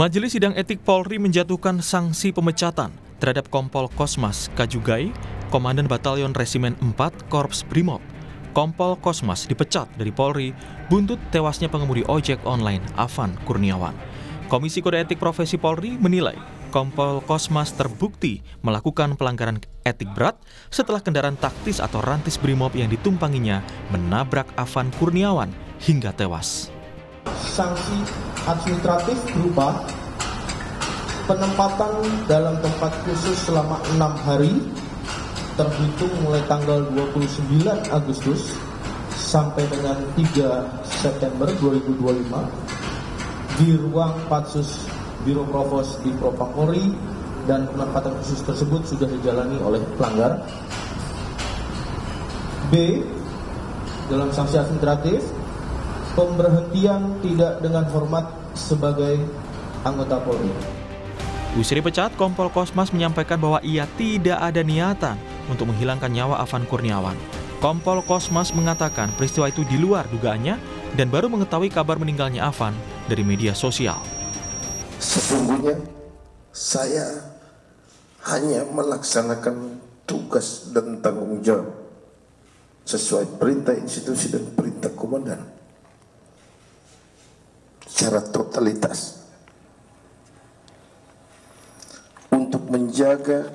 Majelis Sidang Etik Polri menjatuhkan sanksi pemecatan terhadap Kompol Kosmas Kajugai, Komandan Batalion Resimen 4 Korps Brimob. Kompol Kosmas dipecat dari Polri buntut tewasnya pengemudi ojek online Afan Kurniawan. Komisi Kode Etik Profesi Polri menilai Kompol Kosmas terbukti melakukan pelanggaran etik berat setelah kendaraan taktis atau rantis Brimob yang ditumpanginya menabrak Afan Kurniawan hingga tewas. Sanksi administratif berupa penempatan dalam tempat khusus selama 6 hari terhitung mulai tanggal 29 Agustus sampai dengan 3 September 2025 di ruang Patsus Biro Provos di Propam Polri, dan penempatan khusus tersebut sudah dijalani oleh pelanggar. B. Dalam sanksi administratif, pemberhentian tidak dengan hormat sebagai anggota Polri. Usai dipecat, Kompol Kosmas menyampaikan bahwa ia tidak ada niatan untuk menghilangkan nyawa Afan Kurniawan. Kompol Kosmas mengatakan peristiwa itu di luar dugaannya dan baru mengetahui kabar meninggalnya Afan dari media sosial. Sesungguhnya saya hanya melaksanakan tugas dan tanggung jawab sesuai perintah institusi dan perintah komandan secara totalitas untuk menjaga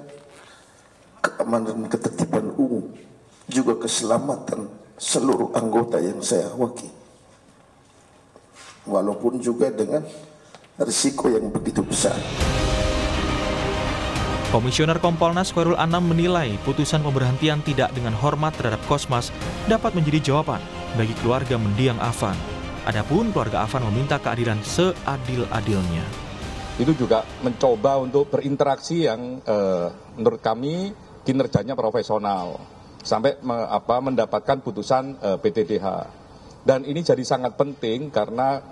keamanan dan ketertiban umum, juga keselamatan seluruh anggota yang saya wakili, walaupun juga dengan risiko yang begitu besar. Komisioner Kompolnas Khairul Anam menilai putusan pemberhentian tidak dengan hormat terhadap Kosmas dapat menjadi jawaban bagi keluarga mendiang Afan. Adapun keluarga Afan meminta keadilan seadil-adilnya. Itu juga mencoba untuk berinteraksi yang menurut kami kinerjanya profesional sampai mendapatkan putusan PTDH. Dan ini jadi sangat penting karena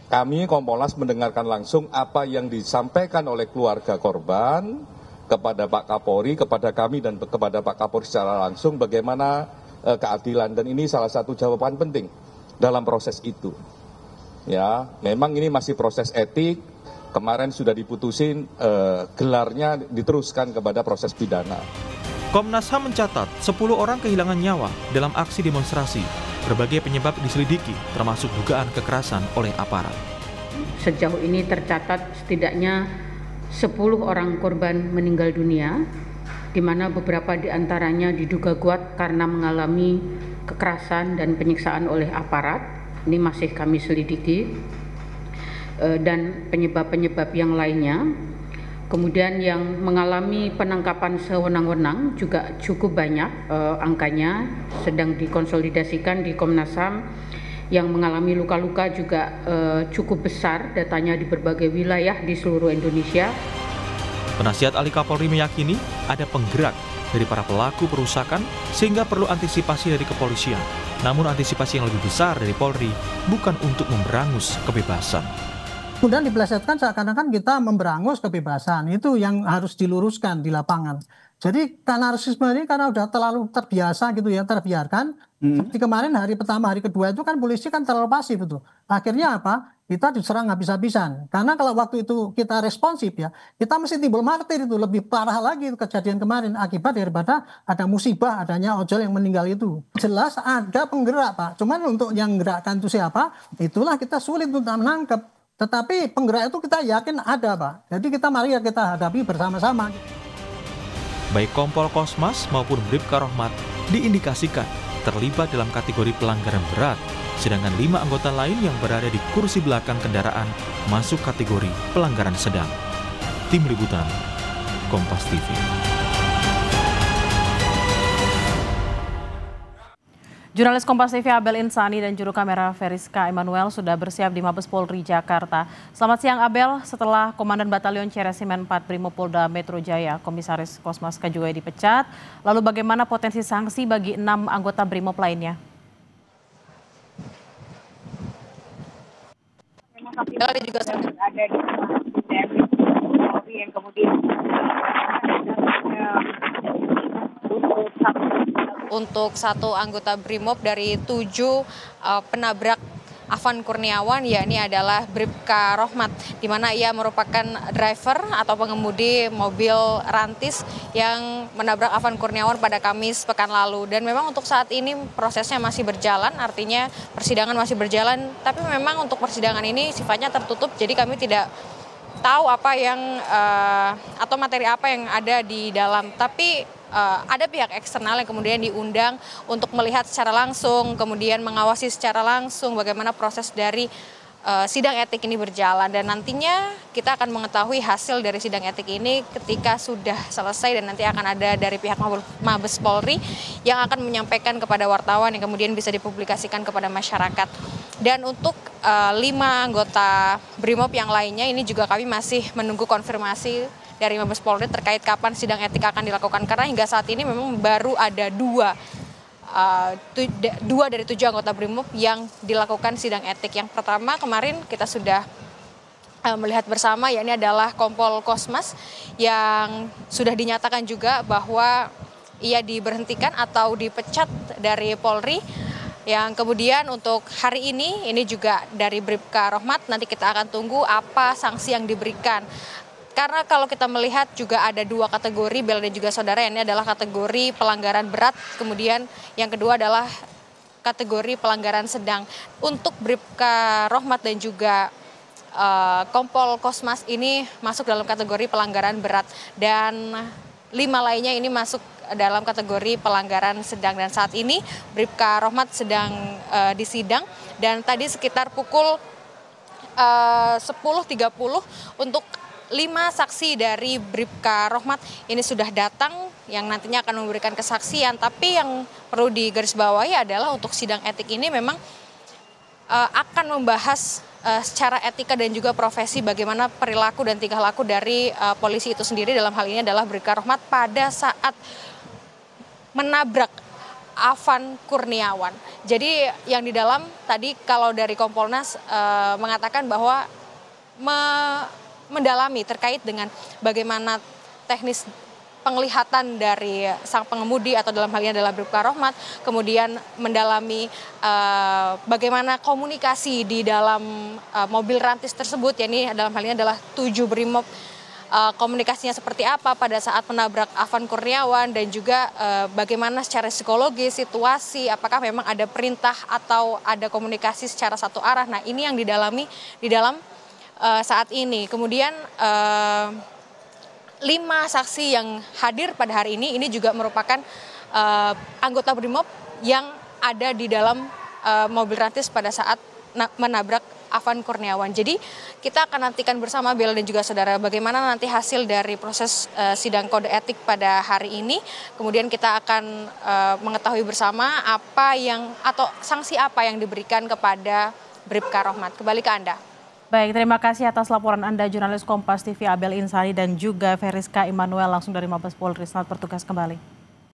kami Kompolnas mendengarkan langsung apa yang disampaikan oleh keluarga korban kepada Pak Kapolri, kepada kami dan kepada Pak Kapolri secara langsung bagaimana keadilan, dan ini salah satu jawaban penting dalam proses itu. Ya, memang ini masih proses etik. Kemarin sudah diputusin gelarnya diteruskan kepada proses pidana. Komnas HAM mencatat 10 orang kehilangan nyawa dalam aksi demonstrasi. Berbagai penyebab diselidiki, termasuk dugaan kekerasan oleh aparat. Sejauh ini tercatat setidaknya 10 orang korban meninggal dunia, di mana beberapa di antaranya diduga kuat karena mengalami kekerasan dan penyiksaan oleh aparat. Ini masih kami selidiki. Dan penyebab-penyebab yang lainnya. Kemudian yang mengalami penangkapan sewenang-wenang juga cukup banyak angkanya, sedang dikonsolidasikan di Komnas HAM. Yang mengalami luka-luka juga cukup besar, datanya di berbagai wilayah di seluruh Indonesia. Penasihat ahli Kapolri meyakini ada penggerak dari para pelaku perusakan sehingga perlu antisipasi dari kepolisian. Namun antisipasi yang lebih besar dari Polri bukan untuk memberangus kebebasan. Kemudian dipelesetkan seakan-akan kita memberangus kebebasan, itu yang harus diluruskan di lapangan. Jadi anarkisme ini karena udah terlalu terbiasa gitu ya, terbiarkan. Seperti kemarin hari pertama, hari kedua itu kan polisi kan terlalu pasif itu. Akhirnya apa? Kita diserang habis-habisan. Karena kalau waktu itu kita responsif ya, kita mesti timbul martir itu, lebih parah lagi itu kejadian kemarin akibat daripada ada musibah adanya ojol yang meninggal itu. Jelas ada penggerak Pak, cuman untuk yang gerakkan itu siapa? Itulah kita sulit untuk menangkap. Tetapi penggerak itu kita yakin ada Pak. Jadi mari kita hadapi bersama-sama. Baik Kompol Kosmas maupun Bribka Rohmat diindikasikan terlibat dalam kategori pelanggaran berat, sedangkan 5 anggota lain yang berada di kursi belakang kendaraan masuk kategori pelanggaran sedang. Tim Liputan, Kompas TV. Jurnalis Kompas TV Abel Insani dan juru kamera Veriska Emmanuel sudah bersiap di Mabes Polri Jakarta. Selamat siang Abel, setelah Komandan Batalion Resimen 4 Brimopolda Metro Jaya, Komisaris Kosmas Kajugai dipecat, lalu bagaimana potensi sanksi bagi 6 anggota Brimob lainnya? Ada juga ada di TNI Polri yang kemudian untuk satu anggota Brimob dari 7 penabrak Afan Kurniawan, yakni adalah Bribka Rohmat, di mana ia merupakan driver atau pengemudi mobil rantis yang menabrak Afan Kurniawan pada Kamis pekan lalu. Dan memang untuk saat ini prosesnya masih berjalan, artinya persidangan masih berjalan, tapi memang untuk persidangan ini sifatnya tertutup, jadi kami tidak tahu apa yang atau materi apa yang ada di dalam. Tapi ada pihak eksternal yang kemudian diundang untuk melihat secara langsung, kemudian mengawasi secara langsung bagaimana proses dari sidang etik ini berjalan. Dan nantinya kita akan mengetahui hasil dari sidang etik ini ketika sudah selesai, dan nanti akan ada dari pihak Mabes Polri yang akan menyampaikan kepada wartawan yang kemudian bisa dipublikasikan kepada masyarakat. Dan untuk 5 anggota BRIMOB yang lainnya ini juga kami masih menunggu konfirmasi dari Mabes Polri terkait kapan sidang etik akan dilakukan, karena hingga saat ini memang baru ada dua dari 7 anggota BRIMOB yang dilakukan sidang etik. Yang pertama kemarin kita sudah melihat bersama, yakni adalah Kompol Kosmas yang sudah dinyatakan juga bahwa ia diberhentikan atau dipecat dari Polri. Yang kemudian untuk hari ini juga dari Bribka Rohmat, nanti kita akan tunggu apa sanksi yang diberikan. Karena kalau kita melihat juga ada 2 kategori, Bel dan juga saudara, ini adalah kategori pelanggaran berat, kemudian yang kedua adalah kategori pelanggaran sedang. Untuk Bribka Rohmat dan juga Kompol Kosmas ini masuk dalam kategori pelanggaran berat, dan 5 lainnya ini masuk dalam kategori pelanggaran sedang. Dan saat ini Bribka Rohmat sedang disidang, dan tadi sekitar pukul 10.30 untuk 5 saksi dari Bribka Rohmat ini sudah datang yang nantinya akan memberikan kesaksian. Tapi yang perlu digarisbawahi adalah untuk sidang etik ini memang akan membahas secara etika dan juga profesi bagaimana perilaku dan tingkah laku dari polisi itu sendiri. Dalam hal ini adalah Bribka Rohmat pada saat menabrak Afan Kurniawan. Jadi yang di dalam tadi kalau dari Kompolnas mengatakan bahwa mendalami terkait dengan bagaimana teknis penglihatan dari sang pengemudi atau dalam hal ini adalah Bribka Rohmat, kemudian mendalami bagaimana komunikasi di dalam mobil rantis tersebut, yakni dalam hal ini adalah 7 BRIMOB, komunikasinya seperti apa pada saat menabrak Afan Kurniawan, dan juga bagaimana secara psikologis situasi, apakah memang ada perintah atau ada komunikasi secara satu arah. Nah, ini yang didalami di dalam saat ini. Kemudian 5 saksi yang hadir pada hari ini juga merupakan anggota BRIMOB yang ada di dalam mobil rantis pada saat menabrak Afan Kurniawan. Jadi kita akan nantikan bersama, Bel dan juga saudara, bagaimana nanti hasil dari proses sidang kode etik pada hari ini. Kemudian kita akan mengetahui bersama apa yang atau sanksi apa yang diberikan kepada Bribka Rohmat. Kembali ke Anda. Baik, terima kasih atas laporan Anda, jurnalis Kompas TV Abel Insani dan juga Veriska Immanuel langsung dari Mabes Polri. Selamat bertugas kembali.